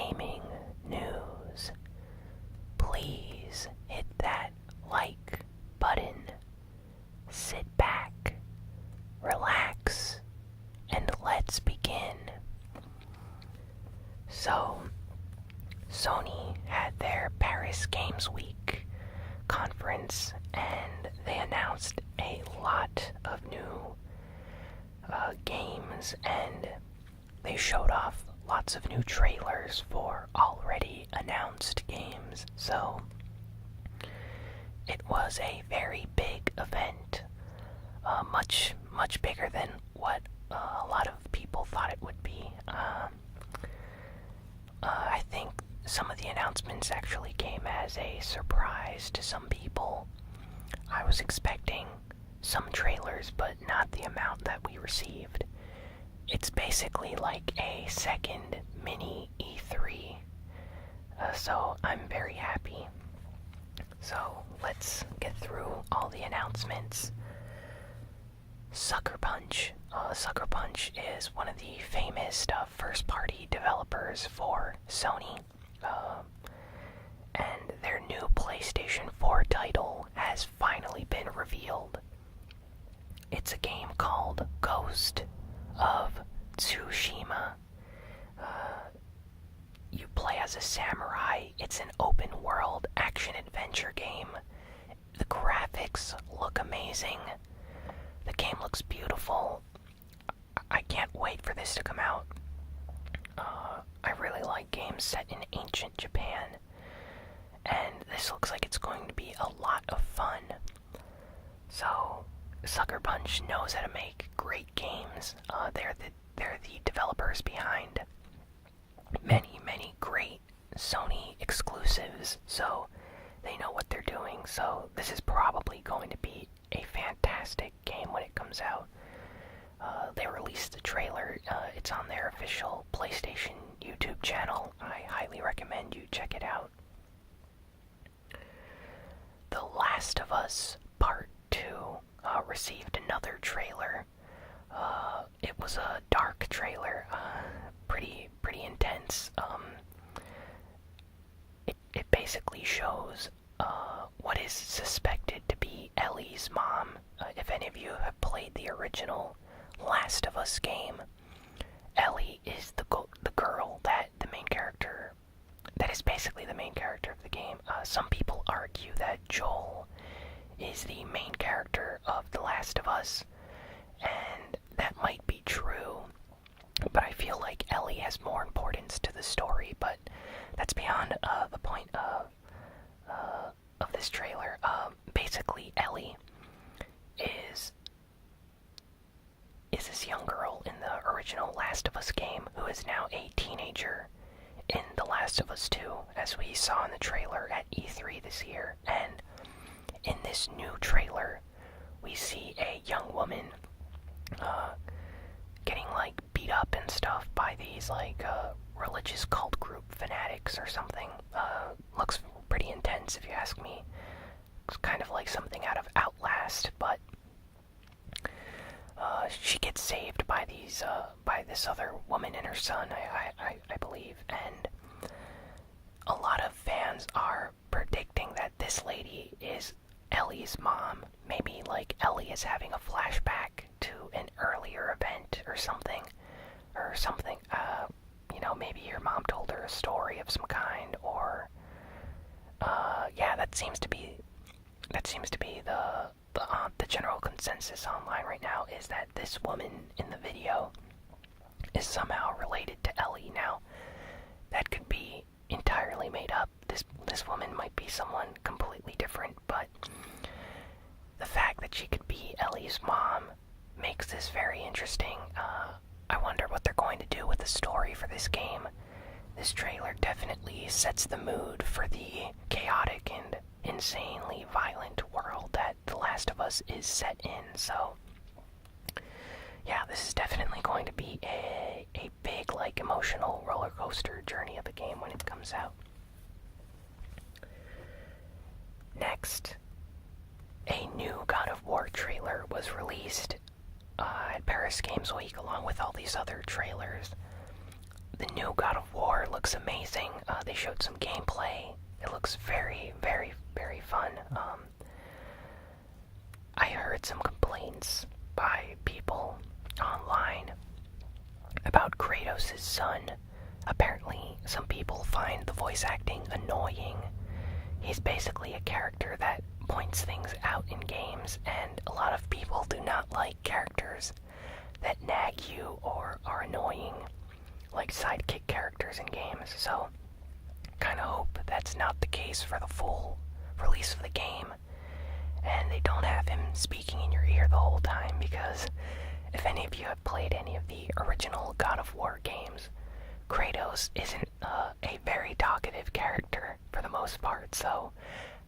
gaming news. Please hit that like button. Sit back, relax, and let's begin. So, Sony had their Paris Games Week conference and they announced a lot of new games, and they showed off lots of new trailers for already announced games. So it was a very big event, much bigger than what a lot of people thought it would be. I think some of the announcements actually came as a surprise to some people. I was expecting some trailers, but not the amount that we received. It's basically like a second mini E3, so I'm very happy. So let's get through all the announcements. Sucker Punch. Sucker Punch is one of the famous first-party developers for Sony, and their new PlayStation 4 title has finally been revealed. It's a game called Ghost of Tsushima. You play as a samurai. It's an open-world action-adventure game. The graphics look amazing. The game looks beautiful. I can't wait for this to come out. I really like games set in ancient Japan, and this looks like it's going to be a lot of fun. So, Sucker Punch knows how to make great games. They're the developers behind many great Sony exclusives, so they know what they're doing. So this is probably going to be a fantastic game when it comes out. They released the trailer. It's on their official PlayStation YouTube channel. I highly recommend you check it out. The Last of Us Part 2 received another trailer. It was a dark trailer, pretty intense. It basically shows what is suspected to be Ellie's mom. If any of you have played the original Last of Us game, Ellie is the girl that is basically the main character of the game. Some people argue that Joel is the main character of The Last of Us, and that might be true, but I feel like Ellie has more importance to the story. But that's beyond the point of this trailer. Basically, Ellie is this young girl in the original Last of Us game who is now a teenager in The Last of Us 2, as we saw in the trailer at E3 this year. And in this new trailer, we see a young woman getting beat up and stuff by these religious cult group fanatics or something. Looks pretty intense if you ask me. It's kind of like something out of Outlast, but she gets saved by this other woman and her son, I believe, and a lot of fans are predicting that this lady is Ellie's mom. Maybe Ellie is having a flashback to an earlier event or something. Maybe her mom told her a story of some kind, or that seems to be the general consensus online right now, is that this woman in the video is somehow related to Ellie. Now, that could be entirely made up. This woman might be someone completely different, but the fact that she could be Ellie's mom makes this very interesting. I wonder what they're going to do with the story for this game. This trailer definitely sets the mood for the chaotic and insanely violent world that The Last of Us is set in. So, yeah, this is definitely going to be a big, emotional roller coaster journey of a game when it comes out. Next, a new God of War trailer was released at Paris Games Week along with all these other trailers. The new God of War looks amazing. They showed some gameplay. It looks very, very, very fun. I heard some complaints by people online about Kratos' son. Apparently, some people find the voice acting annoying. He's basically a character that points things out in games, and a lot of people do not like characters that nag you or are annoying, like sidekick characters in games. So, kinda hope that's not the case for the full release of the game, and they don't have him speaking in your ear the whole time, because if any of you have played any of the original God of War games, Kratos isn't a very talkative character for the most part, so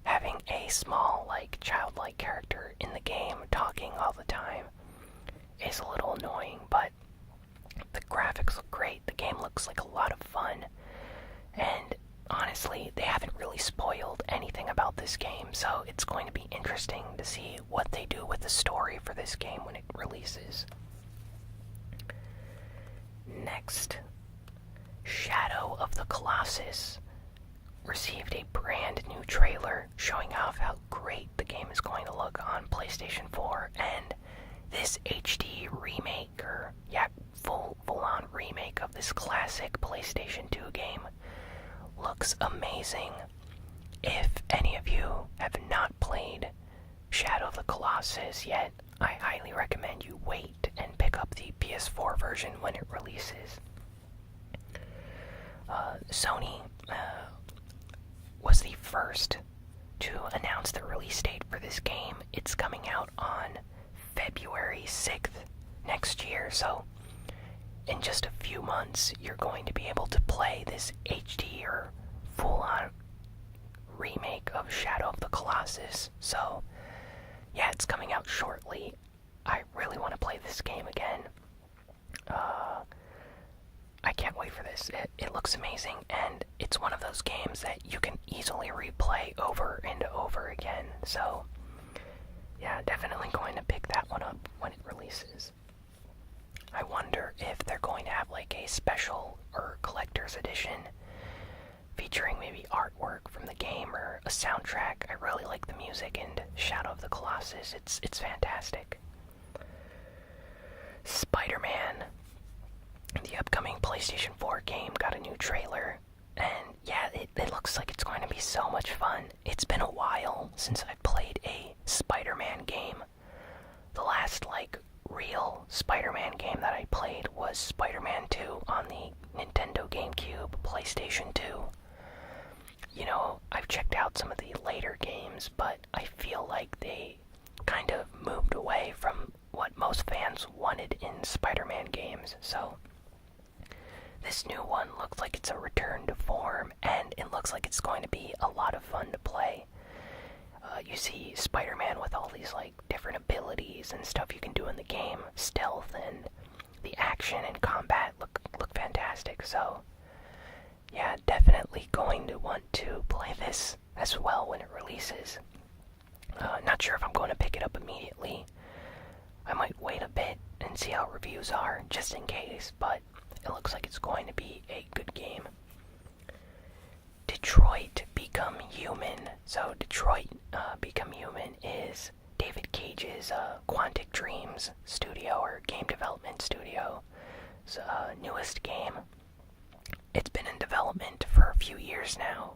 having a small, childlike character in the game talking all the time is a little annoying, but the graphics look great, the game looks like a lot of fun, and honestly, they haven't really spoiled anything about this game, so it's going to be interesting to see what they do with the story for this game when it releases. Next, Shadow of the Colossus received a brand new trailer showing off how great the game is going to look on PlayStation 4, and this HD remake, or full-on remake of this classic PlayStation 2 game looks amazing. If any of you have not played Shadow of the Colossus yet, I highly recommend you wait and pick up the PS4 version when it releases. Sony was the first to announce the release date for this game. It's coming out on February 6th next year, so in just a few months you're going to be able to play this HD or full-on remake of Shadow of the Colossus. So yeah, it's coming out shortly. I really want to play this game again. I can't wait for this. It looks amazing, and it's one of those games that you can easily replay over and over again. So yeah, definitely going to pick that one up when it releases. I wonder if they're going to have a special or collector's edition featuring maybe artwork from the game or a soundtrack. I really like the music in Shadow of the Colossus. It's fantastic. Spider-Man, the upcoming PlayStation 4 game, got a new trailer, and yeah, it looks like it's going to be so much fun. It's been a while since I've played a Spider-Man game. The last real Spider-Man game that I played was Spider-Man 2 on the Nintendo GameCube, PlayStation 2. You know, I've checked out some of the later games, but I feel like they kind of moved away from what most fans wanted in Spider-Man games, so this new one looks like it's a return to form, and it looks like it's going to be a lot of fun to play. You see Spider-Man with all these different abilities and stuff you can do in the game. Stealth and the action and combat look fantastic, so yeah, definitely going to want to play this as well when it releases. Not sure if I'm going to pick it up immediately. I might wait a bit and see how reviews are, just in case, but it looks like it's going to be a good game. Detroit Become Human. So Detroit Become Human is David Cage's Quantic Dreams studio, or game development studio. It's newest game. It's been in development for a few years now.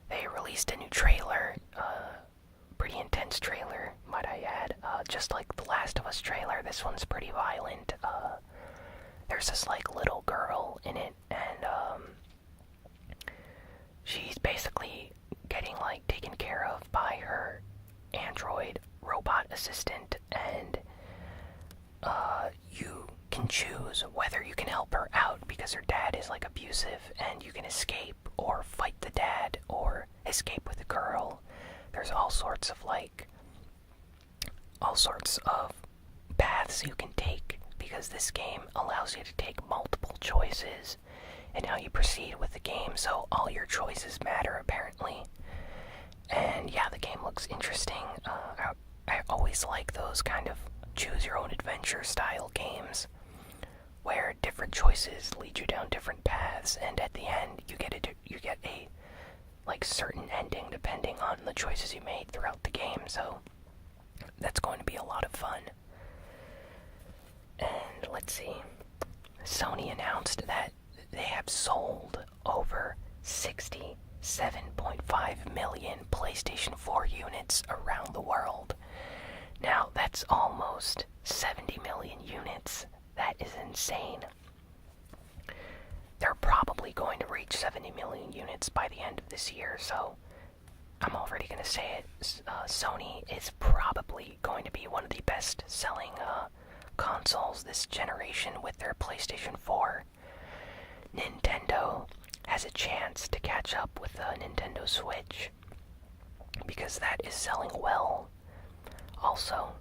They released a new trailer, pretty intense trailer, might I add. Just like the Last of Us trailer, this one's pretty violent. There's this little girl in it, and she's basically getting taken care of by her android robot assistant, and you can choose whether you can help her out because her dad is abusive, and you can escape or fight the dad or escape with the girl. There's all sorts of paths you can take, because this game allows you to take multiple choices in how you proceed with the game, so all your choices matter apparently. And yeah, the game looks interesting. I always like those kind of choose your own adventure style games where different choices lead you down different paths, and at the end you get a like certain ending depending on the choices you made throughout the game. So that's going to be a lot of fun. And let's see. Sony announced that they have sold over 67.5 million PlayStation 4 units around the world. Now, that's almost 70 million units. That is insane. They're probably going to reach 70 million units by the end of this year, so I'm already going to say it. Sony is probably going to be one of the best-selling consoles this generation with their PlayStation 4. Nintendo has a chance to catch up with the Nintendo Switch because that is selling well. Also,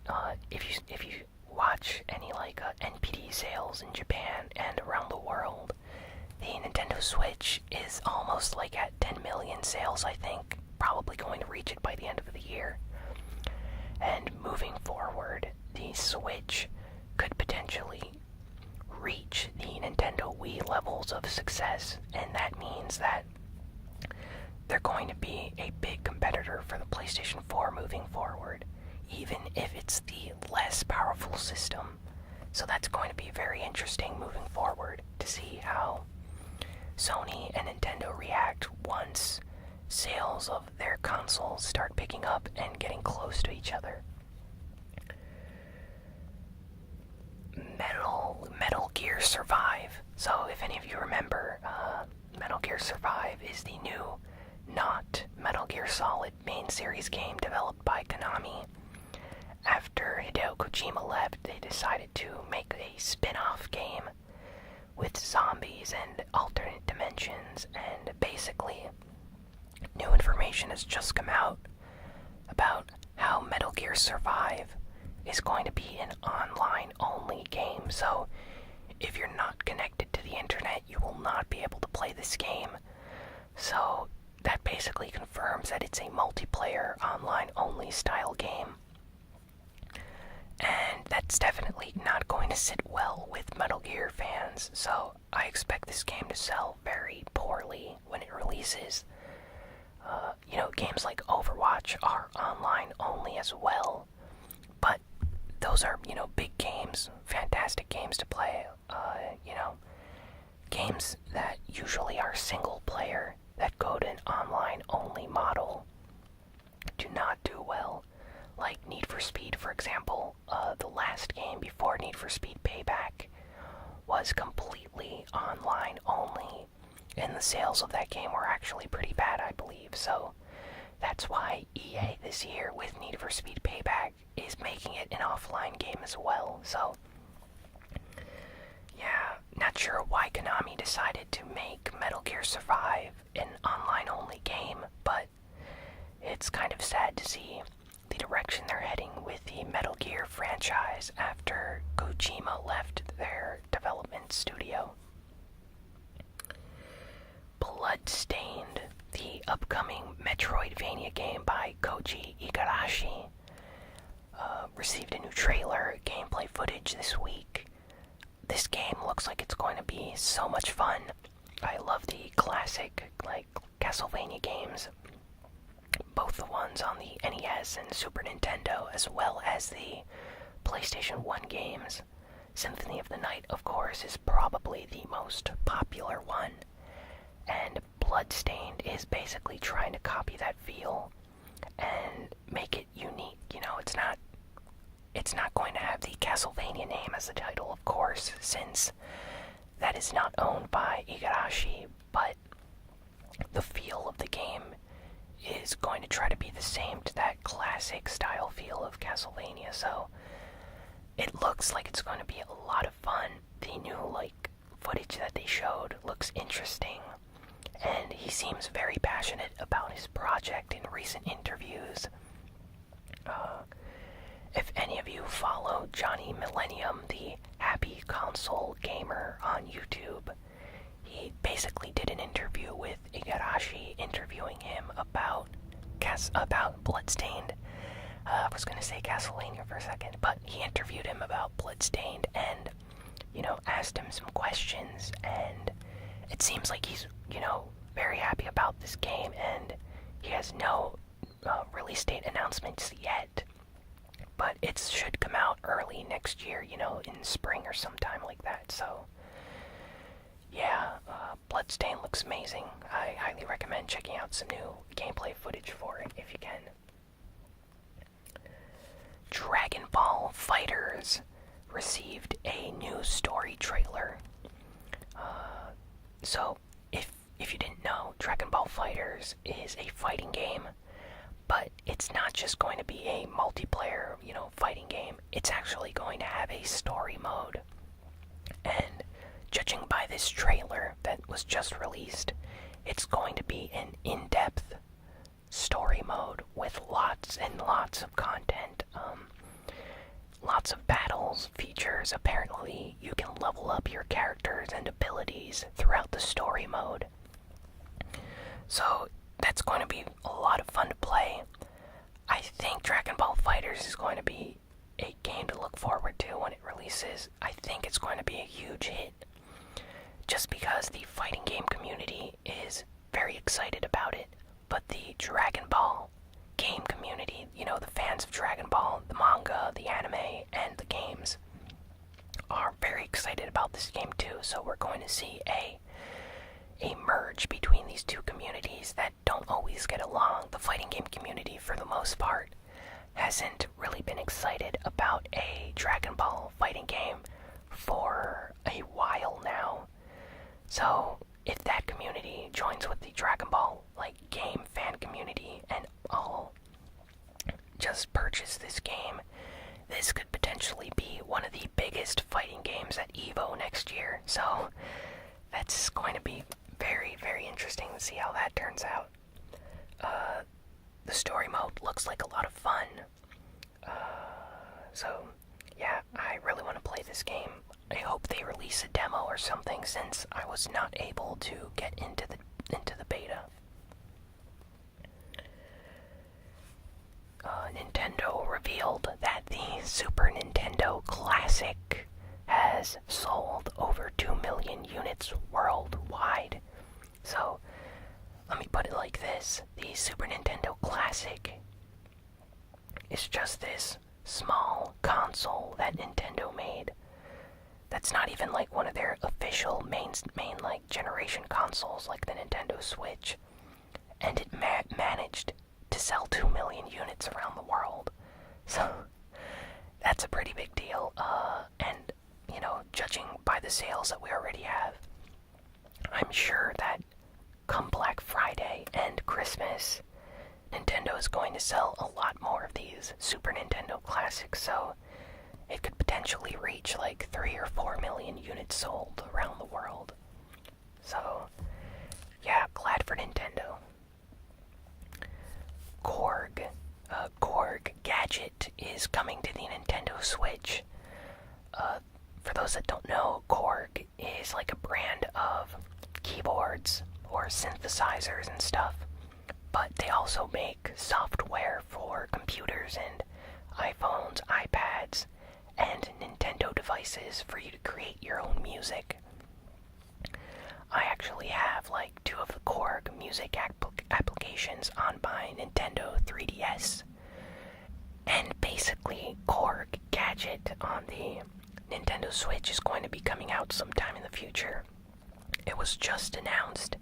if you watch any NPD sales in Japan and around the world, the Nintendo Switch is almost like at 10 million sales, I think. Probably going to reach it by the end of the year. And moving forward, the Switch could potentially reach the Nintendo Wii levels of success, and that means that they're going to be a big competitor for the PlayStation 4 moving forward, even if it's the less powerful system. So that's going to be very interesting moving forward to see how Sony and Nintendo react once sales of their consoles start picking up and getting close to each other. Metal Gear Survive. So if any of you remember, Metal Gear Survive is the new, not Metal Gear Solid main series game developed by Konami. After Hideo Kojima left, they decided to make a spin-off game with zombies and alternate dimensions, and basically new information has just come out about how Metal Gear Survive is going to be an online-only game. So if you're not connected to the internet, you will not be able to play this game. So that basically confirms that it's a multiplayer, online-only style game. And that's definitely not going to sit well with Metal Gear fans, so I expect this game to sell very poorly when it releases. Games like Overwatch are online only as well, but those are, big games, fantastic games to play. Games that usually are single player that go to an online only model do not do well. Like Need for Speed, for example, the last game before Need for Speed Payback was completely online only, and the sales of that game were actually pretty bad, I believe. So that's why EA this year with Need for Speed Payback is making it an offline game as well. So yeah, not sure why Konami decided to make Metal Gear Survive an online only game, but it's kind of sad to see the direction they're heading with the Metal Gear franchise after Kojima left their development studio. Bloodstained, the upcoming Metroidvania game by Koji Igarashi, received a new trailer, gameplay footage this week. This game looks like it's going to be so much fun. I love the classic, Castlevania games. Both the ones on the NES and Super Nintendo, as well as the PlayStation 1 games. Symphony of the Night, of course, is probably the most popular one. And Bloodstained is basically trying to copy that feel and make it unique. It's not going to have the Castlevania name as the title, of course, since that is not owned by Igarashi, but the feel of the game is going to try to be the same to that classic style feel of Castlevania. So it looks like it's going to be a lot of fun. The new footage that they showed looks interesting, and he seems very passionate about his project in recent interviews. If any of you follow Johnny Millennium, the Happy Console Gamer on YouTube, he basically did an interview with Igarashi, interviewing him about Bloodstained. I was going to say Castlevania for a second, but he interviewed him about Bloodstained, and asked him some questions, and it seems like he's, very happy about this game, and he has no release date announcements yet. But it should come out early next year, in spring or sometime like that, so... Yeah, Bloodstained looks amazing. I highly recommend checking out some new gameplay footage for it if you can. Dragon Ball FighterZ received a new story trailer. So, if you didn't know, Dragon Ball FighterZ is a fighting game, but it's not just going to be a multiplayer, fighting game. It's actually going to have a story mode. And judging by this trailer that was just released, it's going to be an in-depth story mode with lots and lots of content. Lots of battles, features. Apparently, you can level up your characters and abilities throughout the story mode. So, that's going to be a lot of fun to play. I think Dragon Ball FighterZ is going to be a game to look forward to when it releases. I think it's going to be a huge hit. Just because the fighting game community is very excited about it, but the Dragon Ball game community, the fans of Dragon Ball, the manga, the anime, and the games, are very excited about this game too, so we're going to see a merge between these two communities that don't always get along. The fighting game community, for the most part, hasn't really been excited about a Dragon Ball fighting game for a while now. So, if that community joins with the Dragon Ball game fan community and all just purchase this game, this could potentially be one of the biggest fighting games at EVO next year. So, that's going to be very, very interesting to see how that turns out. The story mode looks like a lot of fun. So, yeah, I really want to play this game. I hope they release a demo or something, since I was not able to get into the beta. Nintendo revealed that the Super Nintendo Classic has sold over 2 million units worldwide. So, let me put it like this. The Super Nintendo Classic is just this small console that Nintendo made. That's not even one of their official main generation consoles like the Nintendo Switch. And it managed to sell 2 million units around the world. So, that's a pretty big deal. And, judging by the sales that we already have, I'm sure that come Black Friday and Christmas, Nintendo is going to sell a lot more of these Super Nintendo Classics, so it could potentially reach 3 or 4 million units sold around the world. So, yeah, glad for Nintendo. Korg Gadget is coming to the Nintendo Switch. For those that don't know, Korg is a brand of keyboards or synthesizers and stuff, but they also make software for computers and iPhones, iPads, and Nintendo devices for you to create your own music. I actually have 2 of the Korg music applications on my Nintendo 3DS. And basically, Korg Gadget on the Nintendo Switch is going to be coming out sometime in the future. It was just announced,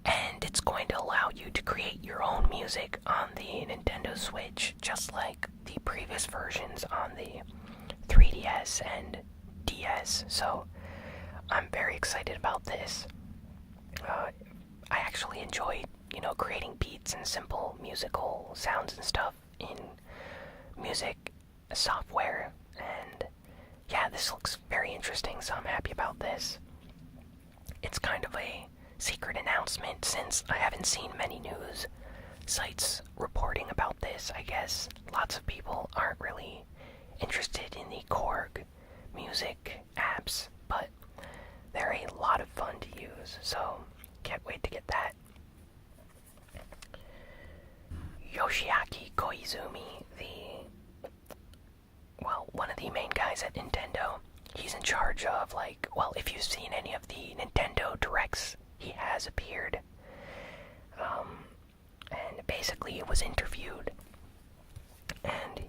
and it's going to allow you to create your own music on the Nintendo Switch, just like the previous versions on the 3DS and DS. So, I'm very excited about this. I actually enjoy, creating beats and simple musical sounds and stuff in music software, and yeah, this looks very interesting, so I'm happy about this. It's kind of a secret announcement, since I haven't seen many news sites reporting about this. I guess lots of people aren't really interested in the Korg music apps, but they're a lot of fun to use, so can't wait to get that. Yoshiaki Koizumi, one of the main guys at Nintendo, he's in charge of, like, well, if you've seen any of the Nintendo Directs, he has appeared. And basically he was interviewed, and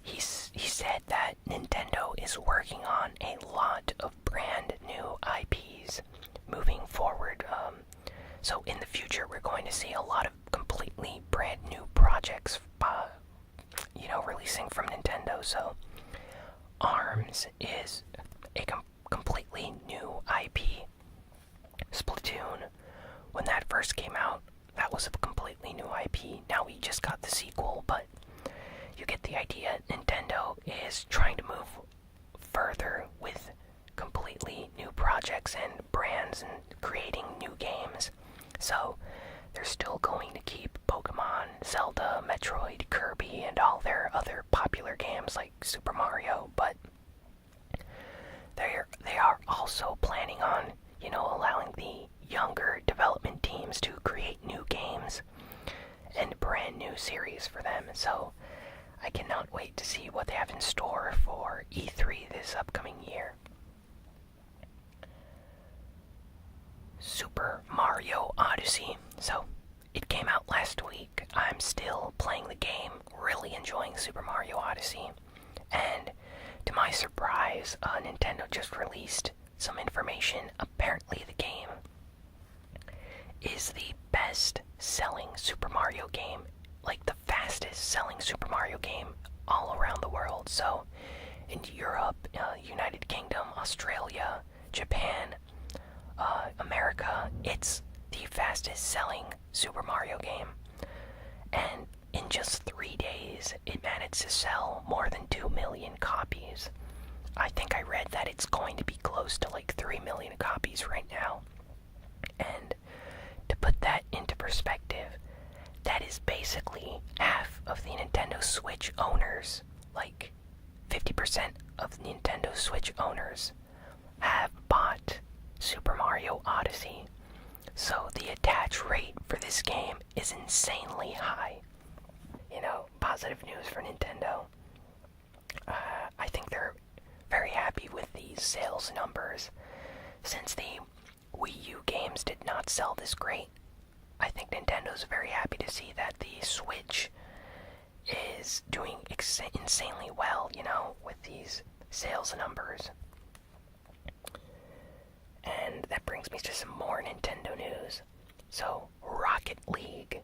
he said that Nintendo is working on a lot of brand new IPs moving forward. So in the future, we're going to see a lot of completely brand new projects, releasing from Nintendo. So ARMS is a completely new IP. Splatoon, when that first came out, that was a completely new IP. Now we just got the sequel, but you get the idea. Nintendo is trying to move further with completely new projects and brands and creating new games. So they're still going to keep Pokemon, Zelda, Metroid, Kirby, and all their other popular games like Super Mario, but they are also planning on, allowing the younger development teams to create new games and brand new series for them. So I cannot wait to see what they have in store for E3 this upcoming year. Super Mario Odyssey. So it came out last week. I'm still playing the game, really enjoying Super Mario Odyssey. And to my surprise, Nintendo just released some information. Apparently the game is the best selling Super Mario game, like the fastest selling Super Mario game all around the world. So in Europe, United Kingdom, Australia, Japan, America, it's the fastest selling Super Mario game. And in just 3 days, it managed to sell more than 2 million copies. I think I read that it's going to be close to like 3 million copies right now. And to put that into perspective, that is basically half of the Nintendo Switch owners. Like 50% of the Nintendo Switch owners have bought Super Mario Odyssey. So the attach rate for this game is insanely high. Positive news for Nintendo. I think they're very happy with these sales numbers. Since the Wii U games did not sell this great, I think Nintendo's very happy to see that the Switch is doing insanely well, with these sales numbers. And that brings me to some more Nintendo news. So, Rocket League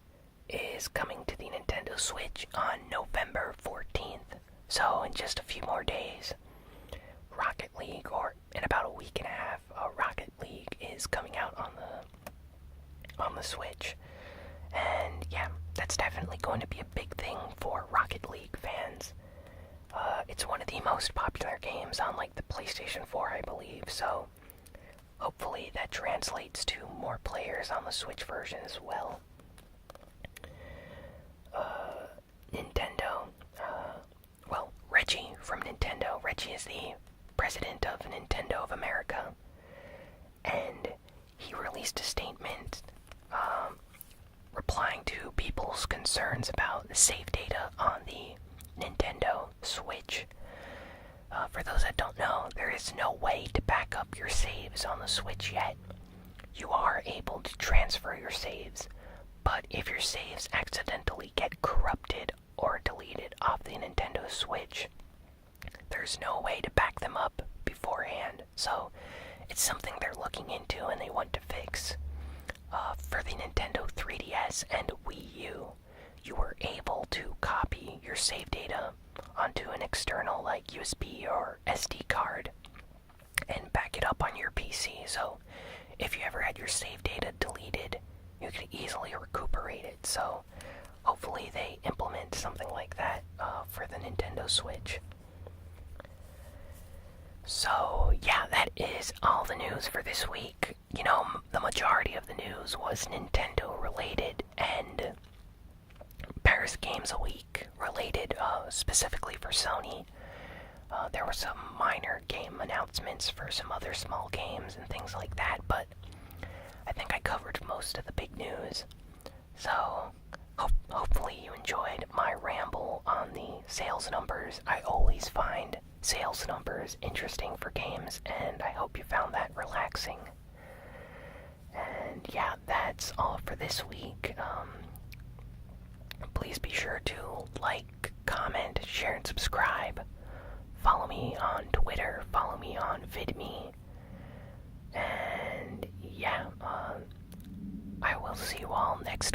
is coming to the Nintendo Switch on November 14th. So, in just a few more days, Rocket League, or in about a week and a half, Rocket League is coming out on the Switch. And yeah, that's definitely going to be a big thing for Rocket League fans. It's one of the most popular games on like the PlayStation 4, I believe, so hopefully that translates to more players on the Switch version as well. Nintendo, Reggie from Nintendo. Reggie is the president of Nintendo of America, and he released a statement replying to people's concerns about the save data on the Nintendo Switch. For those that don't know, there is no way to back up your saves on the Switch yet. You are able to transfer your saves, but if your saves accidentally get corrupted or deleted off the Nintendo Switch, there's no way to back them up beforehand. So it's something they're looking into and they want to fix. For the Nintendo 3DS and Wii U, you were able to copy your save data onto an external like USB or SD card and back it up on your PC. So if you ever had your save data deleted, you could easily recuperate it. So hopefully they implement something like that for the Nintendo Switch. So yeah, that is all the news for this week. The majority of the news was Nintendo related and Paris Games a Week related, specifically for Sony. There were some minor game announcements for some other small games and things like that, but I think I covered most of the big news. So hopefully you enjoyed my ramble on the sales numbers. I always find sales numbers interesting for games, and I hope you found that relaxing. And yeah, that's all for this week. Please be sure to like, comment, share, and subscribe. Follow me on Twitter, follow me on VidMe. And yeah, I will see you all next